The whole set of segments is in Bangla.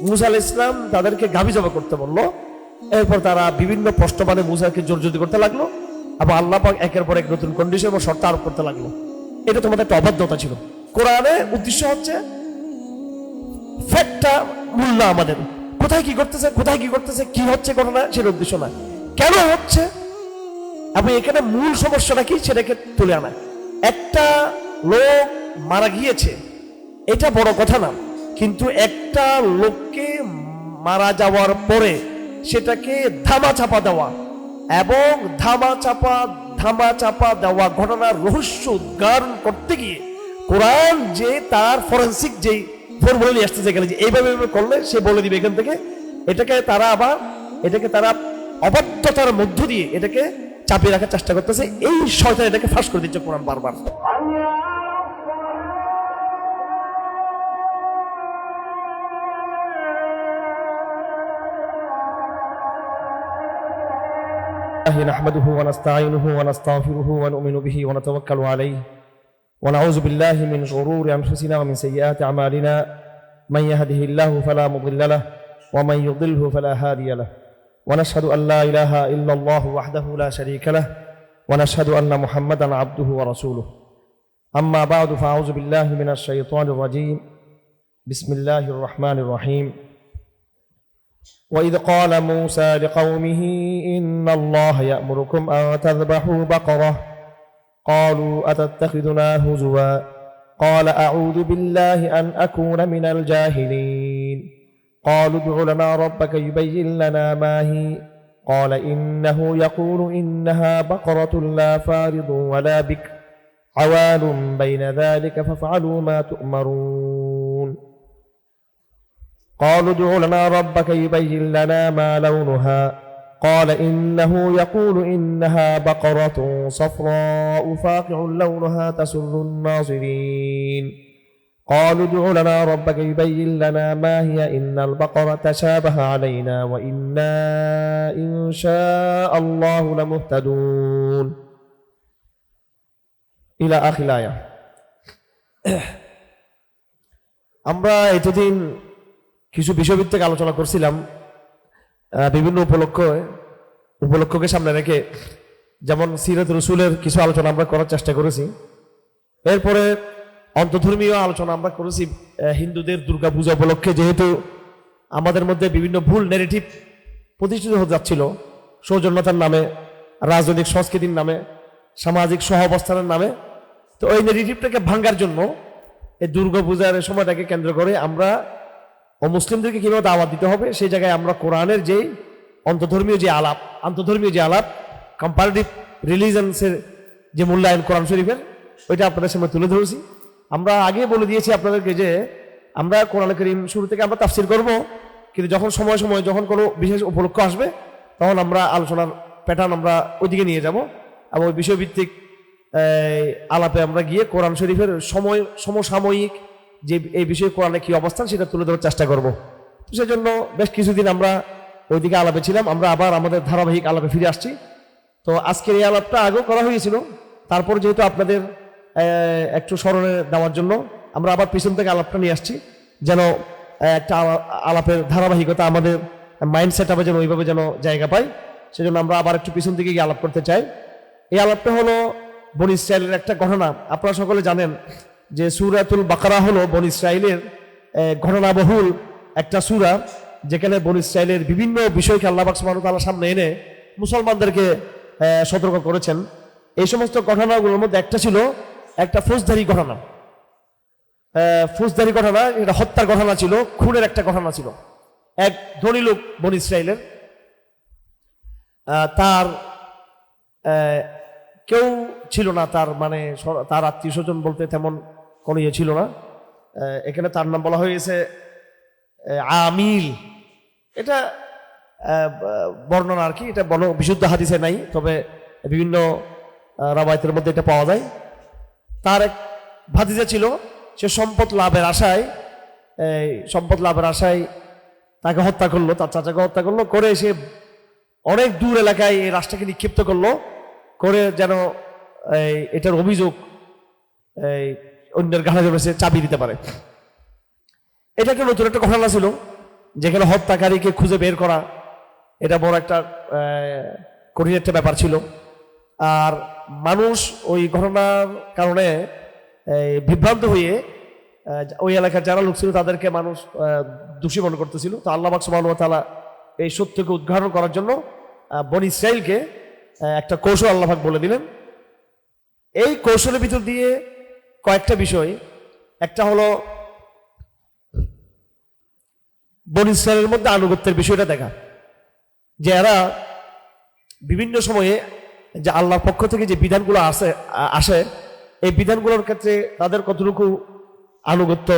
মুসা আলাইহিস সালাম তাদেরকে গাভী জবাই করতে বললো। এরপর তারা বিভিন্ন প্রশ্ন মানে মুসাকে জোরজুরি করতে লাগলো এবং আল্লাহ পাক একের পর এক নতুন কন্ডিশন এবং শর্ত আরোপ করতে লাগলো। এটা তোমাদের একটা অবাধ্যতা ছিল। কোরআনের উদ্দেশ্য হচ্ছে ফ্যাক্টটা মূল না, আমাদের কোথায় কি করতেছে কি হচ্ছে ঘটনা সেটা উদ্দেশ্য না, কেন হচ্ছে এবং এখানে মূল সমস্যাটা কি সেটাকে তুলে আনা। একটা লোক মারা গিয়েছে এটা বড় কথা না, কিন্তু একটা লোককে মারা যাওয়ার পরে সেটাকে ধামাচাপা দেওয়া এবং ধামাচাপা দেওয়া ঘটনার রহস্য উদ্ঘাটন করতে গিয়ে কোরআন যে তার ফরেন্সিক যেই ফর্মুলা নিয়ে আসতেছে গেলে যে এইভাবে করলে সে বলে দিবে এখান থেকে, এটাকে তারা অবাধ্যতার মধ্য দিয়ে এটাকে চাপিয়ে রাখার চেষ্টা করতেছে। এই শয়তান এটাকে ফাঁস করে দিচ্ছে কোরআন বারবার। نحمده ونستعينه ونستغفره ونؤمن به ونتوكل عليه ونعوذ بالله من شرور أنفسنا ومن سيئات أعمالنا من يهده الله فلا مضل له ومن يضلله فلا هادي له ونشهد أن لا إله إلا الله وحده لا شريك له ونشهد أن محمدا عبده ورسوله أما بعد فأعوذ بالله من الشيطان الرجيم بسم الله الرحمن الرحيم وإذ قال موسى لقومه إن الله يأمركم أن تذبحوا بقرة قالوا أتتخذنا هزوا قال أعوذ بالله أن أكون من الجاهلين قالوا ادع لنا ربك يبين لنا ما هي قال إنه يقول إنها بقرة لا فارض ولا بكر عوان بين ذلك فافعلوا ما تؤمرون قالوا ادع لنا ربك يبين لنا ما لونها قال إنه يقول إنها بقرة صفراء فاقع لونها تسر الناظرين قالوا ادع لنا ربك يبين لنا ما هي إن البقرة تشابه علينا وإنا إن شاء الله لمهتدون إلى آخر الآية। আমরা এতদিন কিছু বিষয়ভিত্তিক আলোচনা করছিলাম বিভিন্ন উপলক্ষকে সামনে রেখে, যেমন সিরাত রসুলের কিছু আলোচনা আমরা করার চেষ্টা করেছি। এরপরে অন্তধর্মীয় আলোচনা আমরা করেছি হিন্দুদের দুর্গা পূজা উপলক্ষে, যেহেতু আমাদের মধ্যে বিভিন্ন ভুল নেগেটিভ প্রতিষ্ঠিত হতে যাচ্ছিল সৌজন্যতার নামে, রাজনৈতিক সংস্কৃতির নামে, সামাজিক সহাবস্থানের নামে। তো ওই নেগেটিভটাকে ভাঙার জন্য এই দুর্গা পূজার সময়টাকে কেন্দ্র করে আমরা মুসলিমদেরকে কিভাবে দাওয়াত দিতে হবে সেই জায়গায় আমরা কোরআনের যে আন্তধর্মীয় যে আলাপ কম্পারেটিভ রিলিজনসের যে মূল্যায়ন কোরআন শরীফের, ওইটা আপনাদের সামনে তুলে ধরেছি। আমরা আগে বলে দিয়েছি আপনাদেরকে যে আমরা কোরআন কারীম শুরু থেকে আমরা তাফসীর করব, কিন্তু যখন সময় যখন কোনো বিশেষ উপলক্ষ আসবে তখন আমরা আলোচনার প্যাটার্ন আমরা ওইদিকে নিয়ে যাব এবং ওই বিষয়ভিত্তিক আলাপে আমরা গিয়ে কোরআন শরীফের সমসাময়িক যে এই বিষয়ে কোরআনে কি অবস্থান সেটা তুলে ধরার চেষ্টা করব। তো সেজন্য বেশ কিছুদিন আমরা ওইদিকে আলাপে ছিলাম, আমরা আবার আমাদের ধারাবাহিক আলাপে ফিরে আসছি। তো আজকের এই আলাপটা আগেও করা হয়েছিল, তারপর যেহেতু আপনাদের একটু স্মরণে দেওয়ার জন্য আমরা আবার পিছন থেকে আলাপটা নিয়ে আসছি, যেন একটা আলাপের ধারাবাহিকতা আমাদের মাইন্ড সেট আপে যেন ওইভাবে যেন জায়গা পায়। সেজন্য আমরা আবার একটু পিছন থেকে গিয়ে আলাপ করতে চাই। এই আলাপটা হলো বনী ইসরাইলের একটা ঘটনা। আপনারা সকলে জানেন যে সূরাতুল বাকারা হলো বনী ইসরাইলের ঘটনাবহুল একটা সূরা, যেখানে বনী ইসরাইলের বিভিন্ন বিষয়কে আল্লাহ পাক সুবহানাহু ওয়া তাআলার সামনে এনে মুসলমানদেরকে সতর্ক করেছেন। এই সমস্ত ঘটনাগুলোর মধ্যে একটা ছিল একটা ফৌজদারি ঘটনা। এটা হত্যার ঘটনা ছিল, খুনের একটা ঘটনা ছিল। এক ধনী লোক বনী ইসরাইলের, তার কেউ ছিল না, তার আত্মীয় স্বজন বলতে তেমন কোনো ইয়ে ছিল না। এখানে তার নাম বলা হয়েছে আমিল। এটা বর্ণনা আর কি, এটা বিশুদ্ধ হাদিসে নাই, তবে বিভিন্ন রাওয়ায়াতের মধ্যে এটা পাওয়া যায়। তার এক ভাতিজা ছিল, সে সম্পদ লাভের আশায় তাকে হত্যা করলো, তার চাচাকে হত্যা করলো, করে সে অনেক দূর এলাকায় এই রাষ্ট্রকে নিক্ষিপ্ত করলো, করে যেন এটার অভিযোগ অন্যের ঘাড়ে যেন সে চাপিয়ে দিতে পারে। এটা একটা নতুন একটা ঘটনা ছিল। যেখানে হত্যাকারীকে খুঁজে বের করা এটা বড় একটা কঠিন একটা ব্যাপার ছিল। আর মানুষ ওই ঘটনার কারণে বিভ্রান্ত হয়ে ওই এলাকার যারা লোক ছিল তাদেরকে মানুষ দোষী মনে করতেছিল। তো আল্লাহ পাক সুবহানাহু ওয়া তাআলা এই সত্যকে উদ্ঘাটন করার জন্য বনী ইসরাইলকে একটা কৌশল আল্লাহ পাক বলে দিলেন। এই কৌশলের ভিতর দিয়ে কয়েকটা বিষয়, একটা হলো বনী ইসরাইলের মধ্যে আনুগত্যের বিষয়টা দেখা, যে এরা বিভিন্ন সময়ে যে আল্লাহর পক্ষ থেকে যে বিধানগুলো আসে এই বিধানগুলোর ক্ষেত্রে তাদের কতটুকু আনুগত্য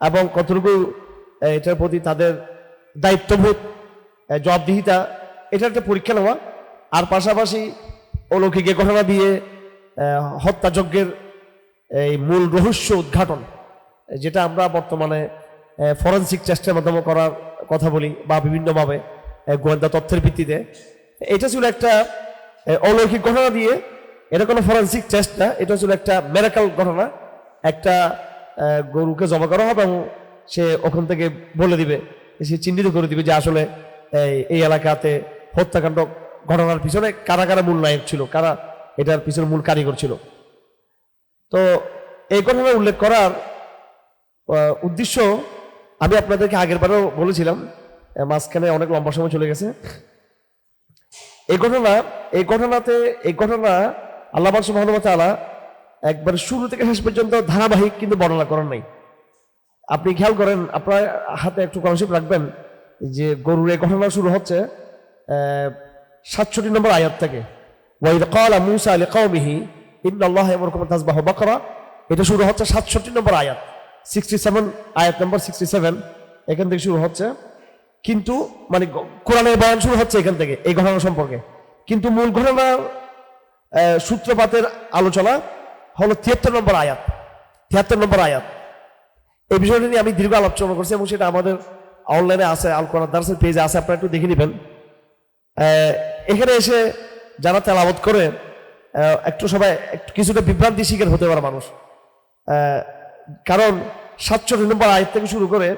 এবং কতটুকু এটার প্রতি তাদের দায়িত্ববোধ, জবাবদিহিতা, এটা একটা পরীক্ষা নেওয়া। আর পাশাপাশি অলৌকিক ঘটনা দিয়ে হত্যাযজ্ঞের এই মূল রহস্য উদ্ঘাটন, যেটা আমরা বর্তমানে ফরেন্সিক টেস্টের মাধ্যমে করার কথা বলি বা বিভিন্নভাবে গোয়েন্দা তথ্যের ভিত্তিতে। এটা ছিল একটা অলৌকিক ঘটনা দিয়ে, এটা কোনো ফরেন্সিক টেস্ট না, এটা ছিল একটা মেরাকল ঘটনা। একটা গরুকে জমা করা হবে এবং সে ওখান থেকে বলে দিবে, সে চিহ্নিত করে দিবে যে আসলে এই এলাকাতে হত্যাকাণ্ড ঘটনার পিছনে কারা কারা মূল নায়ক ছিল, কারা এটার পিছনে মূল কারিগর ছিল। তো এই ঘটনা উল্লেখ করার উদ্দেশ্য আমি আপনাদেরকে আগের বারেও বলেছিলাম, মাঝখানে অনেক লম্বা সময় চলে গেছে। এই ঘটনা আল্লাহ পাক সুবহানাহু ওয়া তাআলা একবার শুরু থেকে শেষ পর্যন্ত ধারাবাহিক কিন্তু বর্ণনা করেন নাই। আপনি খেয়াল করেন, আপনার হাতে একটু কনসেপ্ট রাখবেন যে গরুর এই ঘটনা শুরু হচ্ছে 67 নম্বর আয়াত থেকে। ওয়াইদ ক্বালা মূসা লিকাওমিহি ইন্নাল্লাহা ইয়ামুরুকুম আন তাযবাহু বাকরা, এটা শুরু হচ্ছে 67 নম্বর আয়াত, 67 আয়াত নম্বর 67, এখান থেকে শুরু হচ্ছে। কিন্তু মানে কোরআনের বয়ান শুরু হচ্ছে এখান থেকে এই ঘটনা সম্পর্কে, কিন্তু মূল ঘটনার সূত্রপাতের আলোচনা হলো 73 নম্বর আয়াত। 73 নম্বর আয়াত, এই বিষয়টা নিয়ে আমি দীর্ঘ আলোচনা করছি এবং সেটা আমাদের অনলাইনে আছে, আল কোরআন দারসের পেজে আছে, আপনারা একটু দেখে নেবেন। এখানে এসে যারা তেলাওয়াত করে একটু সবাই একটু কিছুটা বিভ্রান্তি শিকার হতে পারে মানুষ, কারণ 67 নম্বর আয়াত থেকে শুরু করে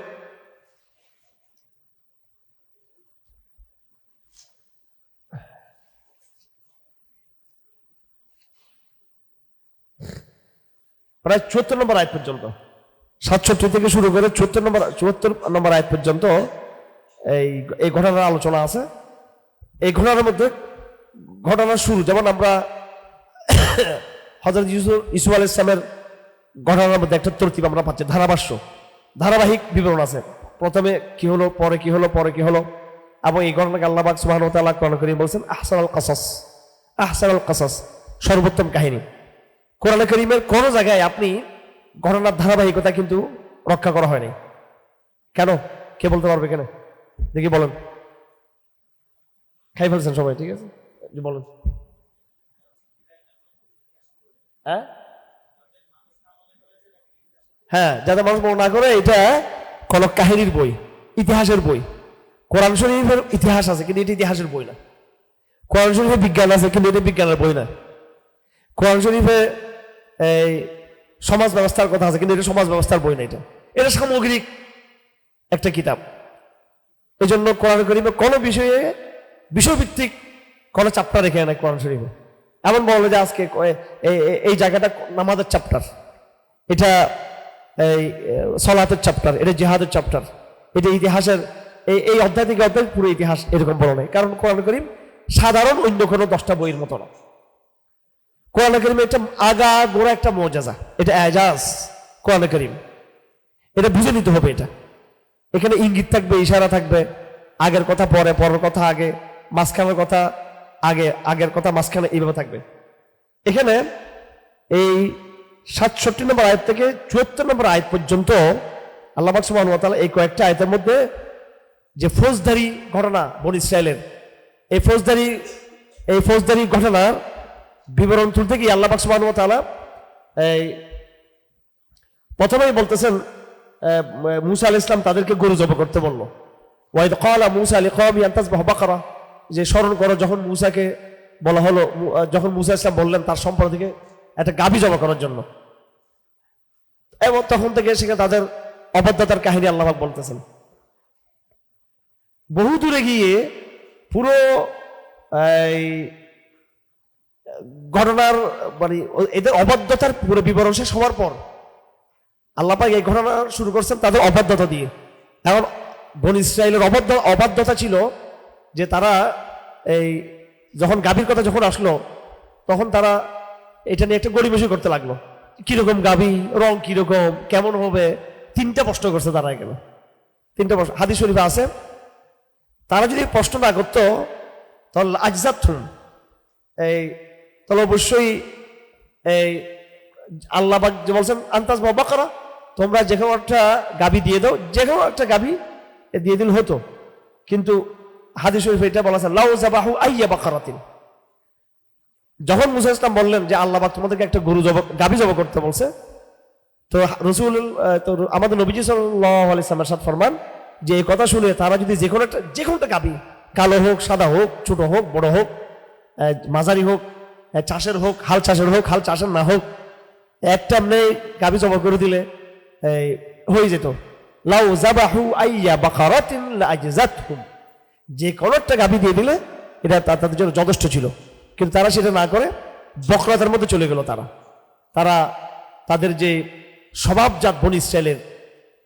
প্রায় 74 নম্বর আয়াত পর্যন্ত, 67 থেকে শুরু করে 74 নম্বর আয়াত পর্যন্ত এই ঘটনার আলোচনা আছে। এই ঘটনার মধ্যে ঘটনার শুরু, যেমন আমরা হযরত ইউসুফ আলাইহিস সালামের ঘটনার মধ্যে একটা তরতিব আমরা পাচ্ছি, ধারাবাহিক বিবরণ আছে। প্রথমে কি হলো, পরে কি হলো, পরে কি হলো, এবং এই ঘটনাকে আল্লাহ পাক সুবহানাহু ওয়া তাআলা কোরআন কারীমে বলছেন আহসানুল কাসাস, সর্বোত্তম কাহিনী। কোরআন কারীমের কোন জায়গায় আপনি ঘটনার ধারাবাহিকতা কিন্তু রক্ষা করা হয়নি। কেন? কে বলতে পারবে? কেন দেখি বলেন। খাই ফেলছেন সবাই, ঠিক আছে, বলেন। হ্যাঁ, যাতে মানুষ মনে না করে এটা কোন কাহিনীর বই, ইতিহাসের বই। কোরআন শরীফের ইতিহাস আছে কিন্তু এটা ইতিহাসের বই না। কোরআন শরীফে বিজ্ঞান আছে কিন্তু এটা বিজ্ঞানের বই না। কোরআন শরীফে এই সমাজ ব্যবস্থার কথা আছে কিন্তু এটা সমাজ ব্যবস্থার বই না। এটা সামগ্রিক একটা কিতাব। এই জন্য কোরআন কারীমে কোনো বিষয়ভিত্তিক কোনো চ্যাপ্টার রেখে নেয় কোরআন শরীফে। এমন বলে যে আজকে এই জায়গাটা নামাজের চ্যাপ্টার, এটা এই সলাতের চ্যাপ্টার, এটা জিহাদের চ্যাপ্টার, এটা ইতিহাসের এই অধ্যায় থেকে অধ্যায় পুরো ইতিহাস, এরকম বলা নেই। কারণ কোরআন কারীম সাধারণ অন্য কোনো 10টা বইয়ের মতো না। কোরআন কারীম একটা আগা গোড়া একটা মুআজিজা, এটা এজাজ কোরআন কারীম, এটা বুঝে নিতে হবে। এটা এখানে ইঙ্গিত থাকবে, ইশারা থাকবে, আগের কথা পরে, পরের কথা আগে, মাঝখানের কথা আগে, আগের কথা মাঝখানে, এইভাবে থাকবে। এখানে এই 67 নম্বর আয়াত থেকে 74 নম্বর আয়াত পর্যন্ত আল্লাহ পাক সুবহানাহু ওয়া তাআলা এই কয়েকটা আয়াতের মধ্যে যে ফৌজদারি ঘটনা বনী ইসরাইলের, এই ফৌজদারি ঘটনার বিবরণ তুলতে গিয়ে আল্লাহ পাক সুবহানাহু ওয়া তাআলা এই প্রথমেই বলতেছেন মূসা আলাইহিস সালাম তাদেরকে গরু জবাই করতে বলল। ওয়াইদ ক্বালা মূসা লিকাওমিহি আন তাযবাহু বাকরা, যে স্মরণ করো যখন মূসাকে বলা হলো, যখন মূসা আলাইহিস সালাম বললেন তার সম্প্রদায় থেকে একটা গাভী জবাই করার জন্য, এবং তখন থেকে সেখানে তাদের অবাধ্যতার কাহিনী আল্লাহ পাক বলতেছেন। বহু দূরে গিয়ে পুরো এই ঘটনার মানে এদের অবাধ্যতার পুরো বিবরণ শেষ হওয়ার পর আল্লাহ পাক এই ঘটনা শুরু করছেন তাদের অবাধ্যতা দিয়ে। এখন বনী ইসরায়েলের অবাধ্যতা ছিল যে তারা এই যখন গাভীর কথা যখন আসলো তখন তারা এটা নিয়ে একটা গড়িমসি করতে লাগলো, কিরকম গাভী, রং কিরকম, কেমন হবে, 3টা প্রশ্ন করছে তারা। এখানে 3টা প্রশ্ন হাদিস শরীফে আছে। তারা যদি প্রশ্ন না করতো তাহলে আজজাত এই তাহলে অবশ্যই এই আল্লাহ পাক যে বলছেন আন্তাজ বাকারা, তোমরা যে কোনো একটা গাভী দিয়ে দাও, যে কোনো একটা গাভী দিয়ে দিন হতো। কিন্তু হাদিস শরীফে এটা বলা আছে লাউ যাবাহু আইয়া বাকারাতিন। যখন মুসা ইসলাম বললেন যে আল্লাহ পাক তোমাদেরকে একটা গাভী জবাই করতে বলছে, তো রসুল তো আমাদের নবীজি সাল্লাল্লাহু আলাইহি ওয়াসাল্লামের সাথে ফরমান যে এই কথা শুনে তারা যদি যে কোনো একটা গাভী, কালো হোক, সাদা হোক, ছোট হোক, বড় হোক, মাঝারি হোক, চাষের হোক, হাল চাষের হোক, হাল চাষের না হোক, একটা এমনি গাভী জবাই করে দিলে হয়ে যেত। লাউ যাবাহু আইয়া বাকারাতিন লাআজজাতহুম, যে কোনো একটা গাভী দিয়ে দিলে এটা তাদের জন্য যথেষ্ট ছিল। কিন্তু তারা সেটা না করে বকরাতের মধ্যে চলে গেল। তারা তাদের যে স্বভাবজাত বনী ইসরায়েলের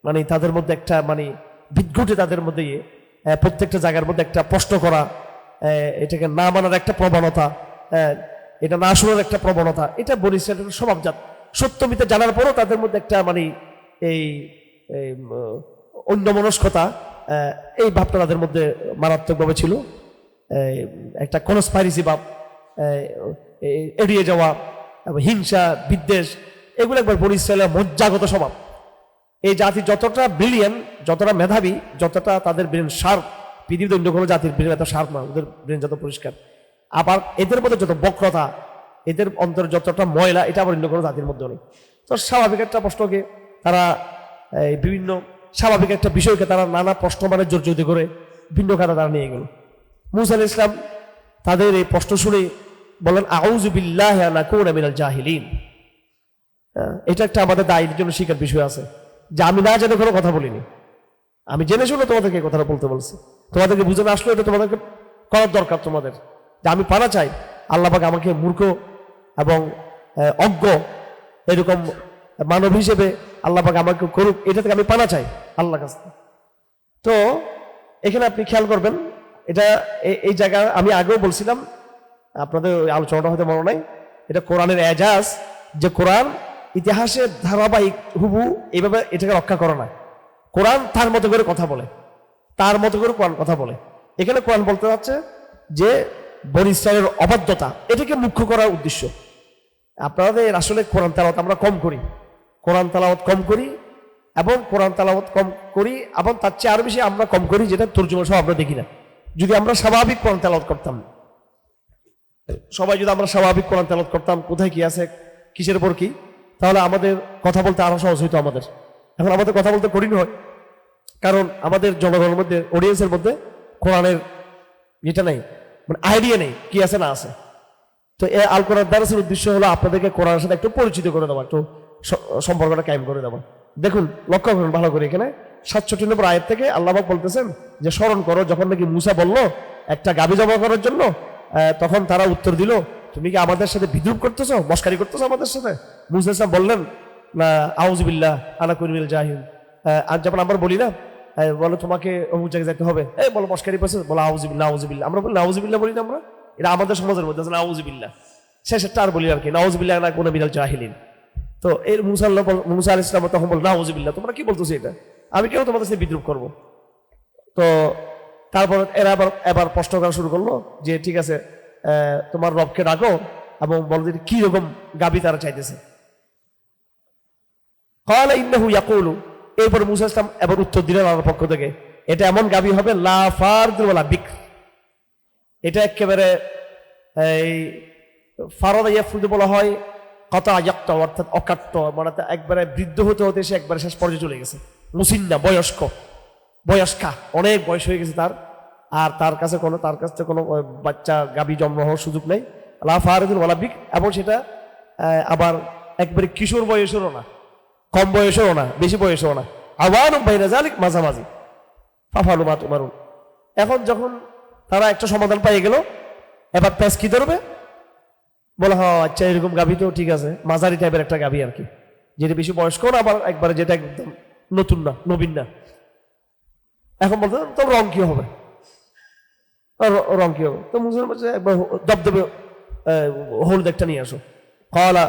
মানে তাদের মধ্যে একটা মানে বিদ্ঘুটে তাদের মধ্যে প্রত্যেকটা জায়গার মধ্যে একটা প্রশ্ন করা, এটাকে না মানার একটা প্রবণতা, এটা না শোনার একটা প্রবণতা, এটা বনী ইসরায়েলের স্বভাবজাত। সত্য মিথ্যা জানার পরও তাদের মধ্যে একটা মানে এই অন্যমনস্কতা, এই ভাবটা তাদের মধ্যে মারাত্মকভাবে ছিল। একটা কনস্পাইরেসি ভাব, এড়িয়ে যাওয়া, হিংসা, বিদ্বেষ, এগুলো একবার বনী ইসরায়েলের মজ্জাগত স্বভাব। এই জাতি যতটা ব্রিলিয়ান, যতটা মেধাবী, যতটা তাদের ব্রেন শার্প, পৃথিবীতে অন্য কোনো জাতির ব্রেন এত শার্প না, ওদের ব্রেন যত পরিষ্কার। আবার এদের মধ্যে যত বক্রতা, এদের অন্তরে যতটা ময়লা, এটা আবার অন্য কোনো জাতির মধ্যে নেই। তো স্বাভাবিক একটা প্রশ্নকে তারা বিভিন্ন স্বাভাবিক একটা বিষয়কে তারা নানা প্রশ্ন মানে জর্জরিত করে ভিন্ন খাতা তারা নিয়ে গেল। মুসা আলাইহিস সালাম তাদের এই প্রশ্ন শুনে বলেন আউযু বিল্লাহি আন আকুনা মিনাল জাহিলিন। এটা একটা আমাদের দায়ীর জন্য শিক্ষার বিষয় আছে যে আমি না জেনে কোনো কথা বলিনি, আমি জেনে শুনে তোমাদেরকে এই কথাটা বলতে বলছি। তোমাদেরকে বুঝে না আসলে এটা তোমাদেরকে করার দরকার, তোমাদের যে আমি পানা চাই আল্লাহ পাক আমাকে মূর্খ এবং অজ্ঞ এরকম মানব হিসেবে আল্লাহ পাক আমাকে করুক, এটা থেকে আমি পানা চাই আল্লাহর কাছে। তো এখানে আপনি খেয়াল করবেন, এটা এই জায়গা আমি আগেও বলছিলাম, আপনাদের ওই আলোচনাটা হয়তো মনে নাই, এটা কোরআনের এজাজ যে কোরআন ইতিহাসের ধারাবাহিক হুবু এইভাবে এটাকে রক্ষা করে না। কোরআন তার মতো করে কথা বলে, তার মতো করে কোরআন কথা বলে। এখানে কোরআন বলতে যাচ্ছে যে বনী ইসরায়েলের অবাধ্যতা, এটাকে মুখ্য করার উদ্দেশ্য। আপনাদের আসলে কোরআন তেলাওয়াত আমরা কম করি, কোরআন তেলাওয়াত কম করি এবং কোরআন তেলাওয়াত কম করি এবং তার চেয়ে আরো বেশি আমরা কম করি যেটা তর্জমা সহ আমরা দেখি না। যদি আমরা স্বাভাবিক কোরআন তেলাওয়াত করতাম, সবাই যদি আমরা স্বাভাবিক কোরআন তেলাওয়াত করতাম, কোথায় কি আছে, কিসের উপর কি, তাহলে আমাদের কথা বলতে আরো সহজ হইতো আমাদের। এখন আমাদের কথা বলতে কঠিন হয়, কারণ আমাদের জনগণের মধ্যে, অডিয়েন্সের মধ্যে কোরআনের যেটা নেই, মানে আইডিয়া নেই কি আছে না আছে। তো এই আল কোরআন দারাসের উদ্দেশ্য হলো আপনাদেরকে কোরআনের সাথে একটু পরিচিত করে দেওয়া, একটু সম্পর্কটা কায়েম করে দেওয়া। দেখুন, লক্ষ্য করুন ভালো করে, এখানে 67 নম্বর আয়াত থেকে আল্লাহ পাক বলতেছেন যে স্মরণ করো যখন নাকি মুসা বলল একটা গাভী জবাই করার জন্য, তখন তারা উত্তর দিল তুমি কি আমাদের সাথে বিদ্রুপ করতেছো, মস্কারি করতেছো আমাদের সাথে। মুসা ইসলাম বললেন না আউযু বিল্লাহ আনা কুনি মিনাল জাহিল। আর যখন আমরা বলি না বলো তোমাকে অমুক জায়গায় যেতে হবে, বলো মস্কারি করছে, বলো আউযু বিল্লাহ আউযু বিল্লাহ, আমরা বলি আউযু বিল্লাহ বলি না আমরা, এটা আমাদের সমাজের মধ্যে আছে আউযু বিল্লাহ, শেষেরটা আর বলি আর কি আউযু বিল্লাহ আনা কুনি মিনাল জাহিলিন। তো এর মুসা আলাইহিস সালাম তখন বল আউযু বিল্লাহ, তোমরা কি বলতেছো এটা, আমি কেন তোমাদের সাথে বিদ্রুপ করবো। তো তারপর এরা এবার প্রশ্ন করা শুরু করলো যে ঠিক আছে তোমার রবকে ডাকো এবং বলো যে কি রকম গাভী তারা চাইতেছে। ক্বালা ইন্নাহু ইয়াকুলু, এরপর মুসা ইসলাম এবার উত্তর দিলেন আল্লাহর পক্ষ থেকে, এটা এমন গাভী হবে লা ফারদু ওয়ালা বিকর, এটা একেবারে এই ফারাদা ইয়াফরুদু বলা হয় কতা ইয়াক্তা, অর্থাৎ অকাট্য, মানে একবারে বৃদ্ধ হতে হতে সে একবারে শেষ পর্যায়ে চলে গেছে। মুসিন্না বয়স্কা, অনেক বয়স হয়ে গেছে তার, আর তার কাছ থেকে কোনো বাচ্চা গাভী জন্ম হওয়ার সুযোগ নেই। লা ফারদুল ওয়ালা বিক, এবং সেটা আবার একবারে কিশোর বয়সেরও না, কম বয়সেরও না, বেশি বয়সেরও না, আওয়ানুম বাইনা যালিক, মাঝামাঝি। ফাফালু মা তুমারুন, এখন যখন তারা একটা সমাধান পেয়ে গেল, এবার প্যাঁচ কি ধরবে? বলে হ্যাঁ আচ্ছা এরকম গাভী তো ঠিক আছে, মাঝারি টাইপের একটা গাভী আর কি, যেটা বেশি বয়স্ক না আবার একবারে যেটা একদম নতুন না, নবীন না। এখন বলতে তোর রং কি হবে? রং কি হবে? তো মুসলমান বলছে একবার দবদবে হলুদ একটা নিয়ে আসো। কলা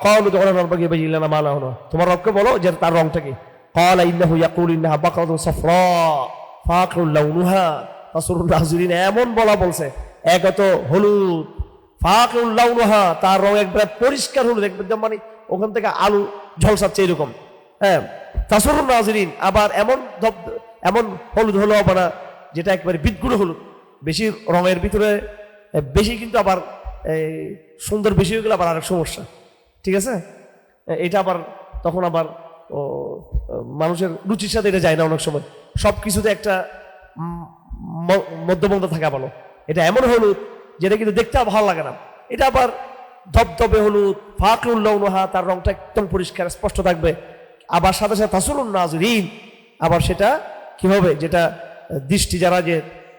কলু যখন রব্বাকে বেজিল্লা না মালা হলো, তোমার রবকে বলো যে তার রংটা কি। কলা ইন্নাহু ইয়াকুল ইন্নাহা বাকাতুন সাফরা ফাকিউল লাউনুহা তাসরুন নাযিরিন, এমন বলা বলছে এক তো হলুদ, ফাকিউল লাউনুহা তার রং একবারে পরিষ্কার হলুদ, একদম মানে ওখান থেকে আলু ঝলসাচ্ছে এরকম। হ্যাঁ, তাসরুন নাযিরিন, আবার এমন হলুদ হলো না যেটা একেবারে বিদগুড়ো হলুদ। বেশি রঙের ভিতরে বেশি কিন্তু আবার সুন্দর বেশি হয়ে গেলে আবার আরেক সমস্যা, ঠিক আছে? এটা আবার তখন আবার মানুষের রুচির সাথে এটা যায় না অনেক সময়। সব কিছুতে একটা মধ্যবন্ধ থাকা ভালো। এটা এমন হলুদ যেটা কিন্তু দেখতে ভালো লাগে না, এটা আবার ধবধবে হলুদ, ফাকিউল লাউনুহা, তার রংটা একদম পরিষ্কার স্পষ্ট থাকবে। আবার সাথে সাথে তাসরুন নাযিরিন, আবার সেটা কি হবে, যেটা দৃষ্টি যারা যে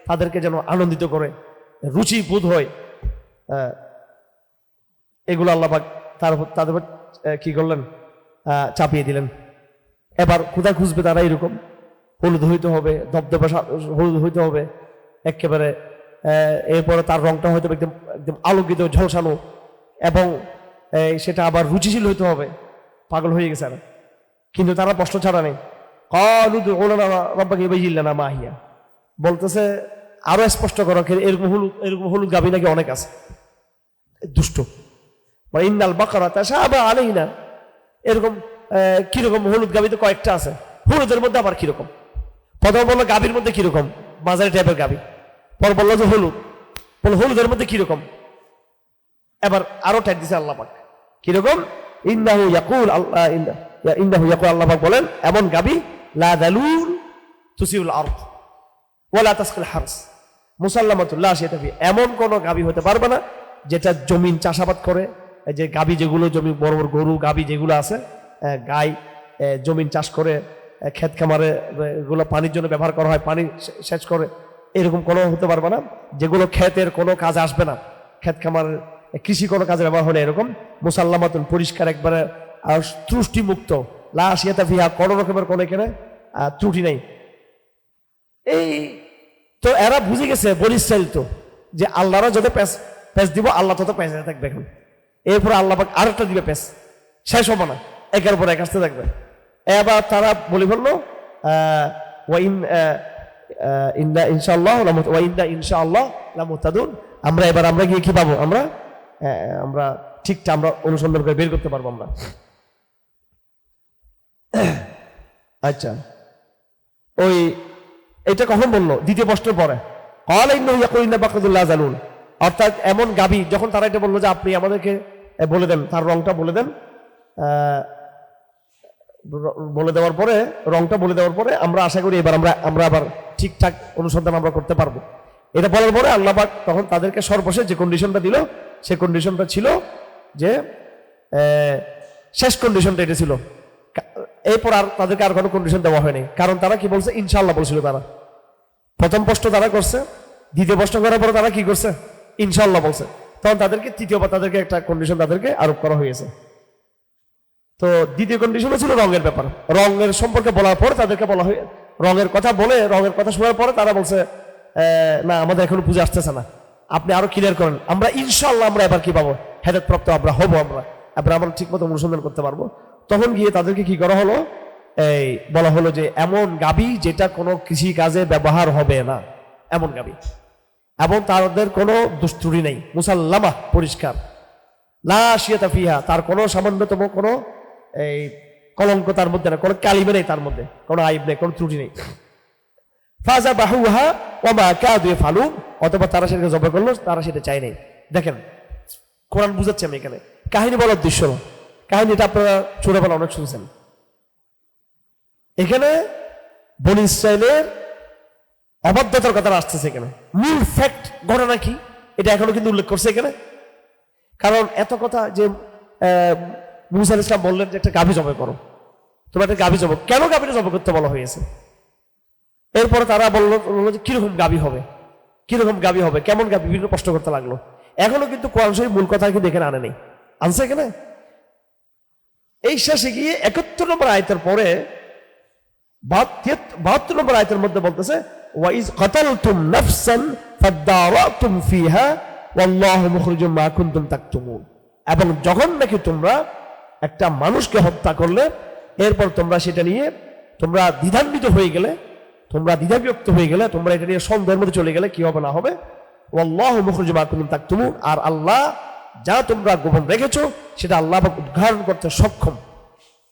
তাদেরকে যেন আনন্দিত করে, রুচি বোধ হয়, এগুলো আল্লাহ পাক তাদের কি করলেন, চাপিয়ে দিলেন। এবার কোথায় খুঁজবে তারা? এরকম হলুদ হইতে হবে, ধবধবে হলুদ হইতে হবে একেবারে। এরপরে তার রংটা হয়তো একদম একদম আলোকিত ঝলসানো, এবং সেটা আবার রুচিশীল হইতে হবে। পাগল হয়ে গেছে, কিন্তু তারা প্রশ্ন ছাড়া নেই। মাহিয়া বলতেছে আরো স্পষ্ট করো, এরকম হলুদ গাভী নাকি অনেক আছে, দুষ্ট। ইন্নাল বাকারা তাশাবা আলাইনা, এরকম কিরকম হলুদ গাভী তো কয়েকটা আছে, হলুদের মধ্যে আবার কিরকম। প্রথম বললো গাভীর মধ্যে কিরকম, মাঝারি টাইপের গাভী। পর বললো যে হলুদ, বললো হলুদের মধ্যে কিরকম। এবার আরো টাইট দিছে আল্লাহ পাক, কিরকম? ইন্নাহু ইয়াকুল আল্লাহ পাক বলেন এমন গাভী লা দালুল তুসিউল আরদ ওয়ালা তাসকিল হারস মুসাল্লামাতুল লা শিয়াতা ফি, এমন কোন গাভী হতে পারবে না যেটা জমিন চাষাবাদ করে। এই যে গাভী যেগুলো জমি, বড় বড় গরু গাভী যেগুলো আছে, গাই জমিন চাষ করে, ক্ষেত খামারে এগুলো পানির জন্য ব্যবহার করা হয়, পানি সেচ করে, এরকম কোনো হতে পারবে না যেগুলো ক্ষেতের কোনো কাজে আসবে না, ক্ষেত খামার কৃষি কোনো কাজে ব্যবহার হলে। এরকম মুসাল্লামাতুন পরিষ্কার একবারে ত্রুষ্টি মুক্ত, লা শিয়াতা ফিহা, কোনো রকমের কোনো এখানে ত্রুটি নেই। এই তো এরা বুঝে গেছে বলিস্টাইল তো, যে আল্লাহরা যত প্যাঁচ দিব আল্লাহ তত প্যাঁচ থাকবে। এখন এরপরে আল্লাহ পাক আরেকটা দিবে প্যাঁচ, শেষ হবে না, একের পর এক আসতে থাকবে। এবার তারা বলে ফেললো ইনশাআল্লাহ লামুহতাদুন, আমরা গিয়ে কি পাবো, আমরা ঠিকটা আমরা অনুসন্ধান করে বের করতে পারবো আমরা। আচ্ছা, ওই এটা কখন বললো? দ্বিতীয় প্রশ্নের পরে। অর্থাৎ এমন গাভী, যখন তারা এটা বললো যে আপনি আমাদেরকে বলে দেন, তার রংটা বলে দেন, বলে দেওয়ার পরে রংটা বলে দেওয়ার পরে আমরা আশা করি এবার আমরা আবার ঠিকঠাক অনুসন্ধান আমরা করতে পারবো। এটা বলার পরে আল্লাহ পাক তখন তাদেরকে সর্বশেষ যে কন্ডিশনটা দিল, সে কন্ডিশনটা ছিল যে শেষ কন্ডিশনটা এটা ছিল। এরপর আর তাদেরকে আর কোনো কন্ডিশন দেওয়া হয়নি, কারণ তারা কি বলছে? ইনশাআল্লাহ বলছিল। তারা প্রথম প্রশ্ন তারা করছে, দ্বিতীয় প্রশ্ন করার পরে তারা কি করছে? ইনশাআল্লাহ বলছে। তখন তাদেরকে তৃতীয়বার তাদেরকে একটা কন্ডিশন তাদেরকে আরোপ করা হয়েছে। তো দ্বিতীয় কন্ডিশনও ছিল রঙের ব্যাপার। রঙের সম্পর্কে বলার পর তাদেরকে বলা হয়, রঙের কথা বলে, রঙের কথা শোনার পরে তারা বলছে না, আমাদের এখনো বুঝে আসতেছে না, আপনি আরো ক্লিয়ার করেন। আমরা ইনশাআল্লাহ আমরা এবার কি পাবো? হেদায়েত প্রাপ্ত আমরা হবো, আমরা ঠিক মতো অনুসন্ধান করতে পারবো। তখন গিয়ে তাদেরকে কি করা হলো? বলা হলো যে এমন গাভী যেটা কোনো কৃষি কাজে ব্যবহার হবে না, এমন গাভী, এবং তাদের কোনো দুস্ত্রুটি নেই, মুসাল্লামা পরিষ্কার, লা শিয়াতা ফিহা, তার কোনো সামান্যতম কোনো কলঙ্ক তার মধ্যে নেই, কোনো কালিমা নেই তার মধ্যে, কোনো আইব নেই, কোনো ত্রুটি নেই। ফাজা বাহুহা ওয়া মা কাদু ইয়াফালুন, অথবা তারা সেটাকে জবাই করলো, তারা সেটা চায় নাই। দেখেন কোরআন বুঝাচ্ছে আমি এখানে, কাহিনী বলার উদ্দেশ্য না, কাহিনীটা আপনারা ছোটবেলা অনেক শুনছেন। এখানে বনী ইসরাইলের অবাধ্যতার কথা আসতেছে এখানে, মূল ফ্যাক্ট ঘটনা কি এটা এখনো কিন্তু উল্লেখ করছে এখানে। কারণ এত কথা যে মুসা আলাইহিস সালাম বললেন যে একটা গাভী জবাই করো, তোমরা একটা গাভী জবাই, কেন গাভীটা জবাই করতে বলা হয়েছে? এরপরে তারা বললো যে কিরকম গাবি হবে, কিরকম গাবি হবে, কেমন গাবি, বিভিন্ন প্রশ্ন করতে লাগলো। এখনো কিন্তু কোরআন শরীফ মূল কথা কিন্তু এখানে আনে নেই, আনছে এখানে। এই শেষে গিয়ে 71 নম্বর আয়াতের পরে 72 নম্বর আয়াতের মধ্যে বলতেছে ওয়াইজ কাতালতুম নাফসান ফাদারাতুম ফিহা ওয়াল্লাহু মুখরিজুম মা কুনতুম তাকতুমুন। এবং যখন নাকি তোমরা একটা মানুষকে হত্যা করলে, এরপর তোমরা সেটা নিয়ে তোমরা দ্বিধান্বিত হয়ে গেলে, তোমরা দ্বিধাবিভক্ত হয়ে গেলে, তোমরা এটা নিয়ে সন্দেহের মধ্যে চলে গেলে কি হবে না হবে, ওয়াল্লাহু মুখরিজুম মা কুনতুম তাকতুমুন, আর আল্লাহ যা তোমরা গোপন রেখেছো সেটা আল্লাহ উদ্ঘাটন করতে সক্ষম।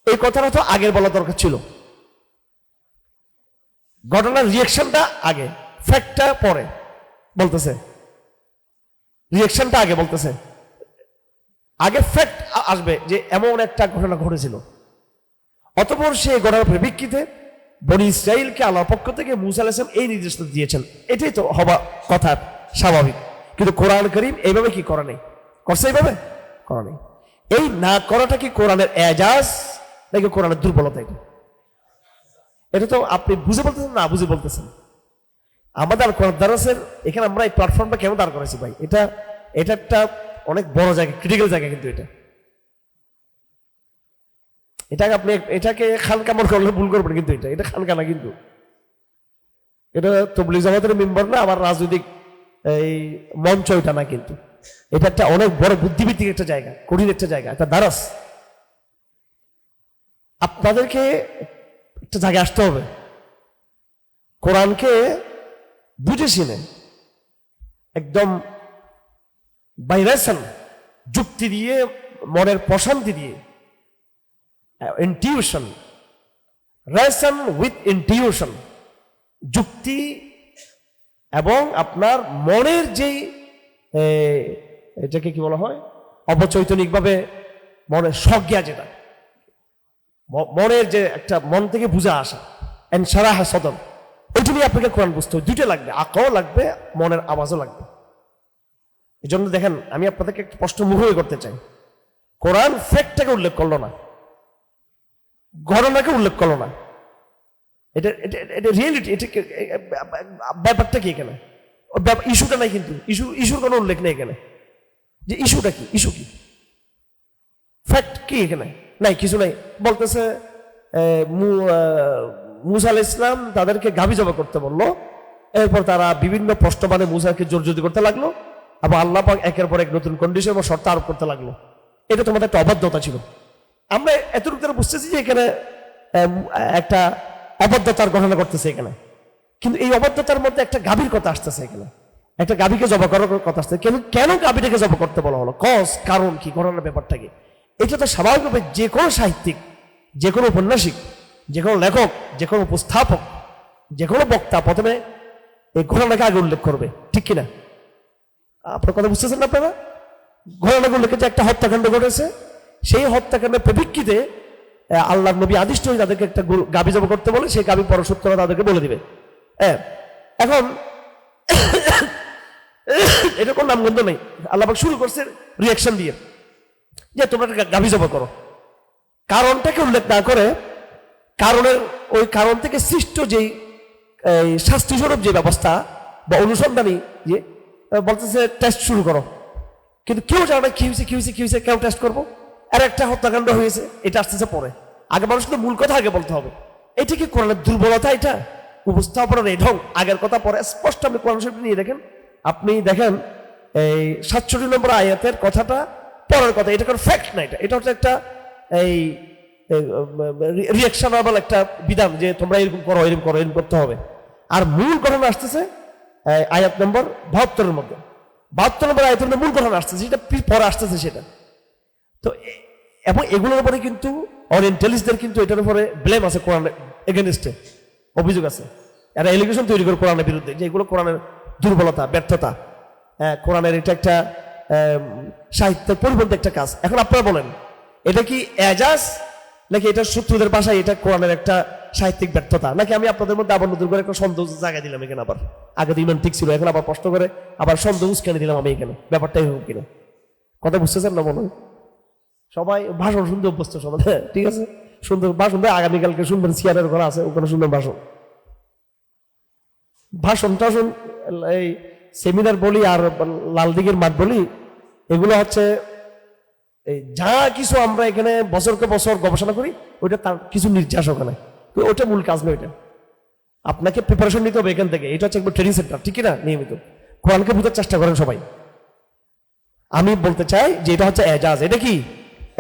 এই কথাটা তো আগের বলা দরকার ছিল। ঘটনার রিয়েকশনটা আগে, ফ্যাক্টটা পরে বলতেছে, রিয়েকশনটা আগে বলতেছে। আগে ফ্যাক্ট আসবে যে এমন একটা ঘটনা ঘটেছিল, অতঃপর সেই ঘটনার পরিপ্রেক্ষিতে বনি ইসরাইলকে আল্লাহর পক্ষ থেকে মুসা আলাইহিস সালাম এই নির্দেশ দিয়েছেন। এটাই তো হওয়া কথা, স্বাভাবিক। কিন্তু কোরআন কারীম এইভাবে কি করা নেই, করছে এইভাবে করা নেই। এই না করাটা কি কোরআনের এজাজ নাকি কোরআনের দুর্বলতা? এটা তো আপনি বুঝে বলতেছেন না বুঝে বলতেছেন। আমাদের কোরআন দারাসের এখানে আমরা এই প্ল্যাটফর্মটা কেন দাঁড় করেছি ভাই, এটা একটা অনেক বড় জায়গা, ক্রিটিক্যাল জায়গা। কিন্তু এটাকে আপনি এটাকে খানকা মনে করলে ভুল করবেন, কিন্তু এটা খানকা না, কিন্তু এটা তাবলীগ জামাতের মেম্বার না, আবার রাজনৈতিক এই মঞ্চ এটা না, কিন্তু এটা একটা অনেক বড় বুদ্ধিভিত্তিক একটা জায়গা, কঠিন একটা জায়গা, একটা দারাস। আপনাদেরকে একটা জায়গায় আসতে হবে, কোরআনকে বুঝে শুনে একদম বাইরেশন যুক্তি দিয়ে, মনের প্রশান্তি দিয়ে, ইনটিউশন, রেশন উইথ ইনটিউশন, যুক্তি এবং আপনার মনের যেই এটাকে কি বলা হয়, অবচৈতনিকভাবে মনের সজ্ঞা, যেটা মনের যে একটা মন থেকে বুঝে আসা, এনসারাহ সদন, ওইটা নিয়ে আপনাকে কোরআন বুঝতে হবে। দুইটা লাগবে, আঁকাও লাগবে, মনের আওয়াজও লাগবে। এই জন্য দেখেন, আমি আপনাদেরকে একটা প্রশ্ন মুখে করতে চাই। কোরআন ফ্যাক্টটাকে উল্লেখ করলো না, ঘটনাকে উল্লেখ করলো না। এটা এটা রিয়েলিটি, এটা ব্যাপারটা কি এখানে, ইস্যুটা নাই, কিন্তু ইস্যুর কোনো উল্লেখ নেই এখানে। যে ইস্যুটা কি, ইস্যু কি, ফ্যাক্ট কি এখানে নাই, কিছু নাই। বলতেছে মুসা আলাইহিস সালাম তাদেরকে গাভী জবাই করতে বললো, এরপর তারা বিভিন্ন প্রশ্ন মানে মুসাকে জোরজুদি করতে লাগলো, আবার আল্লাহ পাক একের পর এক নতুন কন্ডিশন এবং শর্ত আরোপ করতে লাগলো। এটা তোমাদের একটা অবাধ্যতা ছিল। আমরা এতটুকু তারা বুঝতেছি যে এখানে একটা অবাধ্যতার ঘটনা করতেছে এখানে, কিন্তু এই অবাধ্যতার মধ্যে একটা গাভীর কথা আসতেছে এখানে, একটা গাভীকে জবা করার কথা আসছে। কেন গাভীটাকে জবা করতে বলা হলো, কারণ কি, ঘটনার ব্যাপারটা কি? এটা তো স্বাভাবিকভাবে যে কোনো সাহিত্যিক, যে কোনো ঔপন্যাসিক, যে কোনো লেখক, যে কোনো উপস্থাপক, যে কোনো বক্তা প্রথমে এই ঘটনাকে আগে উল্লেখ করবে, ঠিক কিনা? আপনার কথা বুঝতেছেন না আপনারা? ঘটনাকে উল্লেখ, যে একটা হত্যাকাণ্ড ঘটেছে, সেই হত্যাকাণ্ডের প্রেক্ষিতে আল্লাহ নবী আদিষ্ট হয়ে তাদেরকে একটা গাভী জবাই করতে বলে, সেই গাভী পরসত্তরা তাদেরকে বলে দিবে। এখন এটা কোন নামগন্ধ নেই, আল্লাহ পাক শুরু করছে রিয়াকশন দিয়ে যে তোমরা গাভী জবাই করো। কারণটাকে উল্লেখ না করে, কারণের ওই কারণ থেকে সৃষ্ট যেই শাস্তি স্বরূপ যে ব্যবস্থা বা অনুসন্ধানী, যে বলতেছে টেস্ট শুরু করো, কিন্তু কেউ জানে না কি হয়েছে, কি হয়েছে, কি হয়েছে, কেউ টেস্ট করবো? আর একটা হত্যাকাণ্ড হয়েছে, এটা আসতেছে পরে। আগে মানুষকে মূল কথা আগে বলতে হবে। এটা কি কোরআনের দুর্বলতা? এটা উপস্থাপনার এই ঢং, আগের কথা পরে। স্পষ্ট আপনি কোরআন শরীফ নিয়ে দেখেন, আপনি দেখেন এই 67 নম্বর আয়াতের কথাটা পরের কথা, এটা কোনো ফ্যাক্ট না, এটা হচ্ছে একটা এই রিয়াকশনাবল একটা বিধান, যে তোমরা এরকম করো, এরকম করো, এরকম করতে হবে। আর মূল ঘটনা আসতেছে আয়াত নম্বর 72-এর মধ্যে, 72 নম্বর আয়াতের মধ্যে মূল ঘটনা আসতেছে, যেটা পরে আসতেছে সেটা। তো এবং এগুলোর উপরে কিন্তু ওরিয়েন্টালিস্টদের কিন্তু এটার উপরে ব্লেম আছে, কোরআনের এগেনস্টে অভিযোগ আছে, এরা এলিগেশন তৈরি করে কোরআনের বিরুদ্ধে, যে এগুলো কোরআনের দুর্বলতা, ব্যর্থতা, কোরআনের এটা একটা সাহিত্যের পরিবর্তে একটা কাজ। এখন আপনারা বলেন, এটা কি এজাজ নাকি এটা শত্রুদের ভাষায় এটা কোরআনের একটা সাহিত্যিক ব্যর্থতা, নাকি আমি আপনাদের মধ্যে আবার নতুন করে একটা সন্দেহ জায়গা দিলাম এখানে, আবার আগে তো ইমান ঠিক ছিল, এখন আবার প্রশ্ন করে আবার সন্দেহ উস্কানি দিলাম আমি এখানে? ব্যাপারটাই হোক কিনা, কথা বুঝতেছেন না মনে হয়? সবাই ভাষণ শুনতে অভ্যস্ত সবাই, ঠিক আছে, সুন্দর ভাষণ দেয়। আগামীকালকে শুনবেন, সিয়ারের ওখানে আছে, ওখানে শুনবেন ভাষণ। ভাষণ টাষণ, এই সেমিনার বলি আর লাল দিঘির মাঠ বলি, এগুলো হচ্ছে এই যা কিছু আমরা এখানে বছরকে বছর গবেষণা করি, ওইটা তার কিছু নির্যাস ওখানে, তো ওটা মূল কাজ নয়। ওইটা আপনাকে প্রিপারেশন নিতে হবে এখান থেকে। এটা হচ্ছে একবার ট্রেনিং সেন্টার, ঠিক না? নিয়মিত কোরআনকে বোঝার চেষ্টা করেন সবাই। আমি বলতে চাই যে এটা হচ্ছে এজাজ। এটা কি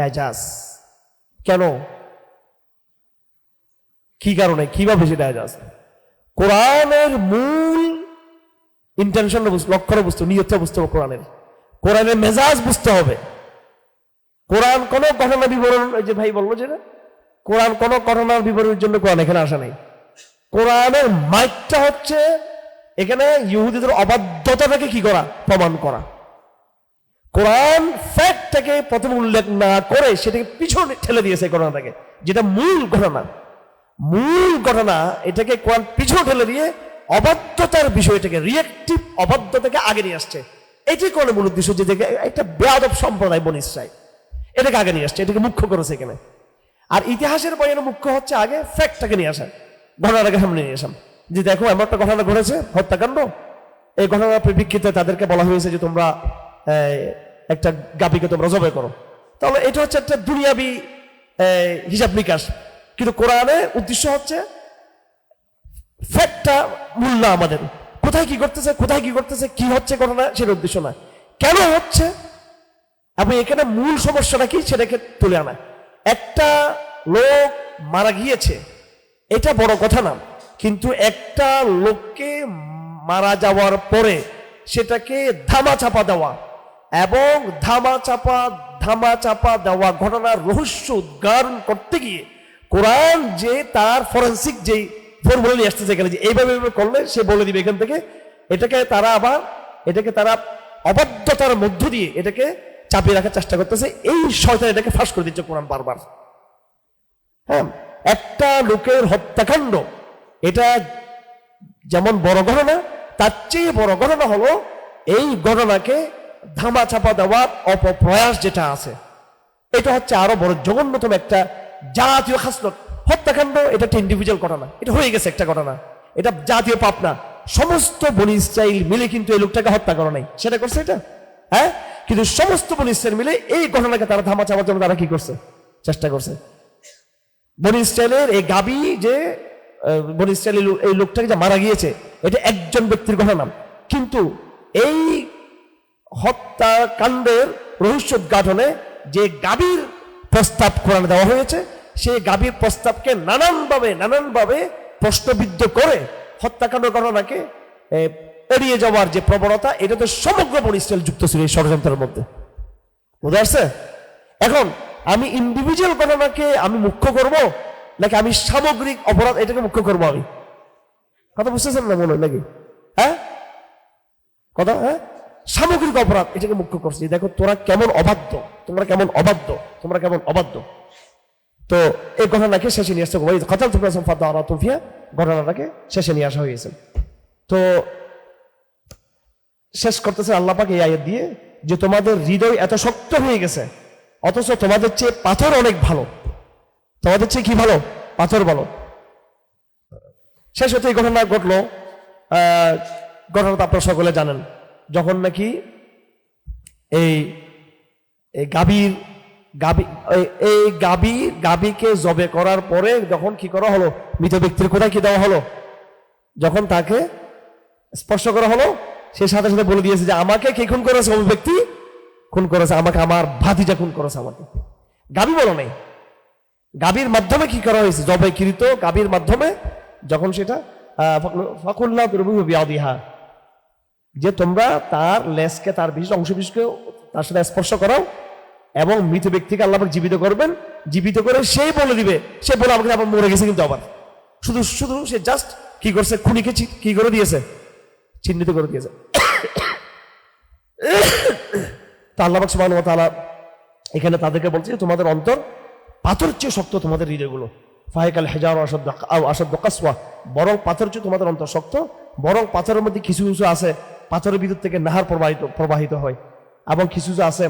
এজাজ? কেন, কি কারণে, কিভাবে সেটা এজাজ? কোরআনের মূল ইন্টেনশন লক্ষ্য বুঝতে, নিয়তটা বুঝতে হবে। কোরআনের মেজাজ বুঝতে হবে। কোরআন কোন ঘটনা বিবরণ, ওই যে ভাই বললো যে কোরআন কোন ঘটনার বিবরণের জন্য কোরআন এখানে আসা নাই। কোরআনের মাইকটা হচ্ছে এখানে ইহুদিদের অবাধ্যতাটাকে কি করা, প্রমাণ করা। কোরআন ফ্যাক্টটাকে প্রথমে উল্লেখ না করে সেটাকে পিছনে ঠেলে দিয়েছে ঘটনাটাকে, যেটা মূল ঘটনা, এটাকে কোরআন পিছনে ঠেলে দিয়ে অবাধ্যতার বিষয়টাকে, রিয়েক্টিভ অবাধ্যতাকে আগে নিয়ে আসছে। এটাই কোরআনের মূল উদ্দেশ্য, যে একটা বেয়াদব সম্প্রদায় বনী ইসরাইল, এটাকে আগে নিয়ে আসছে, এটাকে মুখ্য করেছে এখানে। আর ইতিহাসের বইয়ের মুখ্য হচ্ছে আগে ফ্যাক্টটাকে নিয়ে আসা, ঘটনাটাকে সামনে নিয়ে আসাম, যে দেখো এমন একটা ঘটনা ঘটেছে, হত্যাকাণ্ড। এই ঘটনার পরিপ্রেক্ষিতে তাদেরকে বলা হয়েছে যে তোমরা একটা গাভীকে তোমরা জবাই করো। তাহলে এটা হচ্ছে একটা দুনিয়াবি হিসাব নিকাশ, কিন্তু কোরআনের উদ্দেশ্য হচ্ছে ফ্যাক্টটা মূল না, আমাদের কোথায় কি করতেছে, কি হচ্ছে ঘটনা, সেটা উদ্দেশ্য না, কেন হচ্ছে এবং এখানে মূল সমস্যাটা কি সেটাকে তুলে আনা। একটা লোক মারা গিয়েছে, এটা বড় কথা না, কিন্তু একটা লোককে মারা যাওয়ার পরে সেটাকে ধামাচাপা দেওয়া এবং ধামাচাপা দেওয়া ঘটনার রহস্য উদ্ঘাটন করতে গিয়ে কোরআন যে তার ফরেন্সিক যেই ফর্মুলা নিয়ে আসতেছে এখানে, যে এইভাবে করলে সে বলে দিবে এখান থেকে, এটাকে তারা অবাধ্যতার মধ্য দিয়ে এটাকে চাপিয়ে রাখার চেষ্টা করতেছে। এই শয়তান এটাকে ফাঁস করে দিচ্ছে কোরআন বারবার। হ্যাঁ, একটা লোকের হত্যাকাণ্ড এটা যেমন বড় ঘটনা, তার চেয়ে বড় ঘটনা হলো এই ঘটনাকে ধামাচাপা দেওয়ার অপপ্রয়াস যেটা আছে, এটা হচ্ছে আরো বড় জঘন্যতম একটা জাতীয় খাসলত। হত্যাকাণ্ড এটা একটা ইন্ডিভিজুয়াল ঘটনা, এটা হয়ে গেছে একটা ঘটনা, এটা জাতীয় পাপ না। সমস্ত বনী ইসরাইল মিলে কিন্তু এই লোকটাকে হত্যা করে নাই, সেটা করছে এটা, হ্যাঁ, কিন্তু সমস্ত বনী ইসরাইল মিলে এই ঘটনাকে তারা ধামাচাপার জন্য তারা কি করছে, চেষ্টা করছে। বনী ইসরাইলের এই গাবি যে বনী ইসরাইলের এই লোকটাকে যে মারা গিয়েছে, এটা একজন ব্যক্তির ঘটনা, কিন্তু এই হত্যাকাণ্ডের রহস্য উদ্ঘাটনে যে গাবির প্রস্তাব কোরআনে দেওয়া হয়েছে, সেই গাবির প্রস্তাবকে নানানভাবে প্রশ্নবিদ্ধ করে হত্যাকাণ্ড ঘটনাকে এড়িয়ে যাওয়ার যে প্রবণতা, এটা তো সমগ্র বনী ইসরাইল যুক্ত ছিল এই ষড়যন্ত্রের মধ্যে। বুঝতে পারছে? এখন আমি ইন্ডিভিজুয়াল ঘটনাকে আমি মুখ্য করব নাকি আমি সামগ্রিক অপরাধ এটাকে মুখ্য করবো? আমি কথা বুঝতেছেন না মনে হয় নাকি? হ্যাঁ, কথা, হ্যাঁ, সামগ্রিক অপরাধ এটাকে মুখ্য করছি। দেখো তোমরা কেমন অবাধ্য। তো এই ঘটনাকে শেষে নিয়ে আসতে ঘটনাটাকে শেষে নিয়ে আসা হয়েছে। তো শেষ করতেছে আল্লাহ পাক এই আয়াত দিয়ে, যে তোমাদের হৃদয় এত শক্ত হয়ে গেছে, অথচ তোমাদের চেয়ে পাথর অনেক ভালো। তোমাদের চেয়ে কি ভালো? পাথর ভালো। শেষ হতে এই ঘটনা ঘটলো, ঘটনাটা আপনারা সকলে জানেন, যখন নাকি এই গাবীকে জবে করার পরে যখন কি করা হলো, মৃত ব্যক্তির কোথায় কি দেওয়া হলো, যখন তাকে স্পর্শ করা হলো, সে সাথে সাথে বলে দিয়েছে যে আমাকে কে খুন করেছে, ওই ব্যক্তি খুন করেছে আমাকে, আমার ভাতিজা খুন করেছে আমাকে। গাবী বলো নেই, গাবীর মাধ্যমে কি করা হয়েছে, জবাইকৃত গাবীর মাধ্যমে যখন সেটা ফাকুল্লাহ বিয়াদিহা, যে তোমরা তার লেজকে, তার বিশেষ অংশ বিশেষকে তার সাথে স্পর্শ করাও এবং মৃত ব্যক্তিকে আল্লাহ জীবিত করবেন, জীবিত করে সেই বলে দিবে, সে বলে আমাকে আবার মরে গেছে, কিন্তু আবার শুধু সে জাস্ট কি করছে, খুনিকে কি করে দিয়েছে, চিহ্নিত করে দিয়েছে। তা আল্লাহ সুবহানাহু ওয়া তাআলা এখানে তাদেরকে বলছে তোমাদের অন্তর পাথর চেয়ে শক্ত, তোমাদের হৃদয়গুলো ফাহিকাল হিজার আসাদ কাসওয়া, বরং পাথর চেয়ে তোমাদের অন্তর শক্ত, বরং পাথরের মধ্যে কিছু কিছু আছে পাথরের ভিতর থেকে নাহার প্রবাহিত হয়, এবং কিছু আছে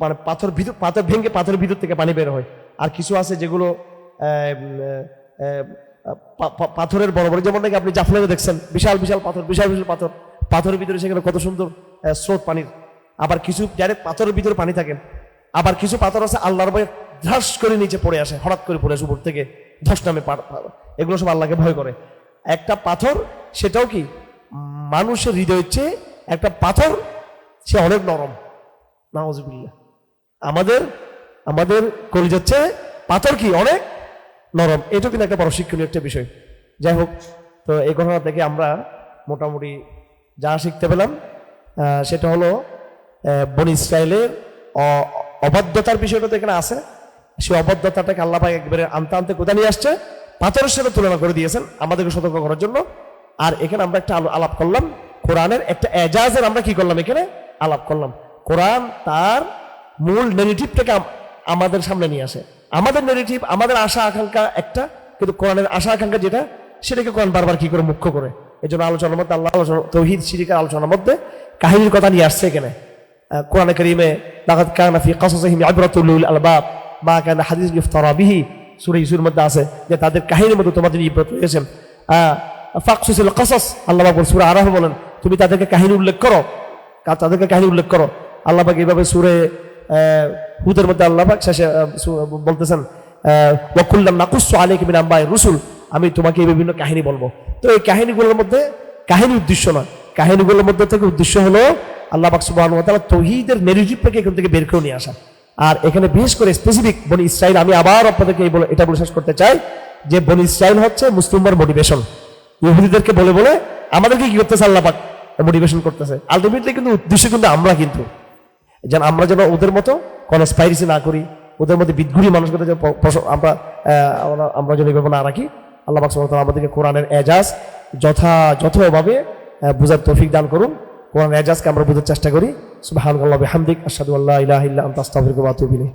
মানে পাথর ভেঙে পাথরের ভিতর থেকে পানি বের হয়, আর কিছু আছে যেগুলো পাথরের বড় বড়, যেমন নাকি আপনি জাফলংয়ে দেখছেন বিশাল বিশাল পাথর, বিশাল বিশাল পাথর, পাথরের ভিতরে সেখানে কত সুন্দর স্রোত পানির। আবার কিছু ডাইরেক্ট পাথরের ভিতরে পানি থাকে, আবার কিছু পাথর আছে আল্লাহর ভয়ে ধ্রাস করে নিচে পড়ে আসে, হঠাৎ করে পড়ে আসে উপর থেকে, ধস নামে। এগুলো সব আল্লাহকে ভয় করে। একটা পাথর, সেটাও কি মানুষের হৃদয়ের চেয়ে একটা পাথর সে অনেক নরম। নাউজুবিল্লাহ। আমাদের আমাদের কলিজার চেয়ে পাথর কি অনেক নরম। এটাও কিন্তু একটা বড় শিক্ষণীয় একটা বিষয়। যাই হোক, তো এই ঘটনা থেকে আমরা মোটামুটি যা শিখতে পেলাম সেটা হলো বনী ইসরায়েলের অবাধ্যতার বিষয়টা তো এখানে আছে। সেই অবাধ্যতাটাকে আল্লাহ পাক একবারে আনতে আনতে কোথায় নিয়ে আসছে, পাথরের সাথে তুলনা করে দিয়েছেন আমাদেরকে সতর্ক করার জন্য। আর এখানে আমরা একটা আলাপ করলাম কোরআনের একটা এজাজের, আমরা কি করলাম এখানে আলাপ করলাম। কোরআন তার মূল নেগেটিভটাকে আমাদের সামনে নিয়ে আসে। আমাদের নেগেটিভ, আমাদের আশা আকাঙ্ক্ষা একটা, কিন্তু কোরআনের আশা আকাঙ্ক্ষা যেটা, সেটাকে কোরআন বারবার কি করে মুখ্য করে। এই জন্য আলোচনার মধ্যে আল্লাহ তাওহীদ শিরকের আলোচনার মধ্যে কাহিনীর কথা নিয়ে আসছে এখানে। কোরআনে কারীমে লাকাদ কানা ফি কাসাসিহিম ইবরাতুল লিল আলবাব মা কানা হাদিস ইফতারা বিহি, সূরা ইউসুফের মধ্যে আছে যে তাদের কাহিনীর মধ্যে তোমাদের ইবরত রয়েছে। ফাকসুসিল কাসাস, আল্লাহ পাক সূরা আরাফ বলেন তুমি তাদেরকে কাহিনী উল্লেখ করো, তাদেরকে কাহিনী উল্লেখ করো। আল্লাহ পাক এইভাবে সূরা হুদের মধ্যে আল্লাহ পাক শেষে বলতেছেন ওয়া কুল্লাম নাকুসসু আলাইকা মিন আনবাই রুসুল, আমি তোমাকে এই বিভিন্ন কাহিনী বলবো। তো এই কাহিনীগুলোর মধ্যে কাহিনী উদ্দেশ্য না, কাহিনীগুলোর মধ্যে থেকে উদ্দেশ্য হলো আল্লাহ পাক সুবহানাহু ওয়া তাআলা তাওহীদের নেগেটিভটাকে এখান থেকে বের করে নিয়ে আসা। আর এখানে বিশেষ করে স্পেসিফিক বনী ইসরাইল, আমি আবার আপনাদেরকে এটা বলে শেষ করতে চাই যে বনী ইসরাইল হচ্ছে মুসলিমদের মোটিভেশন। ইহুদিদেরকে বলে বলে আমাদেরকে কি করতেছে আল্লাহ পাক মোটিভেশন করতেছে। আলটিমেটলি কিন্তু উদ্দেশ্য কিন্তু আমরা কিন্তু যেন আমরা যেন ওদের মতো কনস্পাইরেসি না করি, ওদের মধ্যে বিদ্রোহী মানুষগুলো যেন আমরা যেন এভাবে না রাখি। আল্লাহ পাক সুবহানাহু ওয়া তাআলা আমাদেরকে কোরআনের এজাজ যথাযথভাবে বোঝার তৌফিক দান করুন। কোরআনের এজাজকে আমরা বোঝার চেষ্টা করি। সুবহানাল্লাহি ওয়া বিহামদিহি, আশহাদু আল্লা ইলাহা ইল্লা আনতা, আস্তাগফিরুকা ওয়া আতুবু ইলাইক।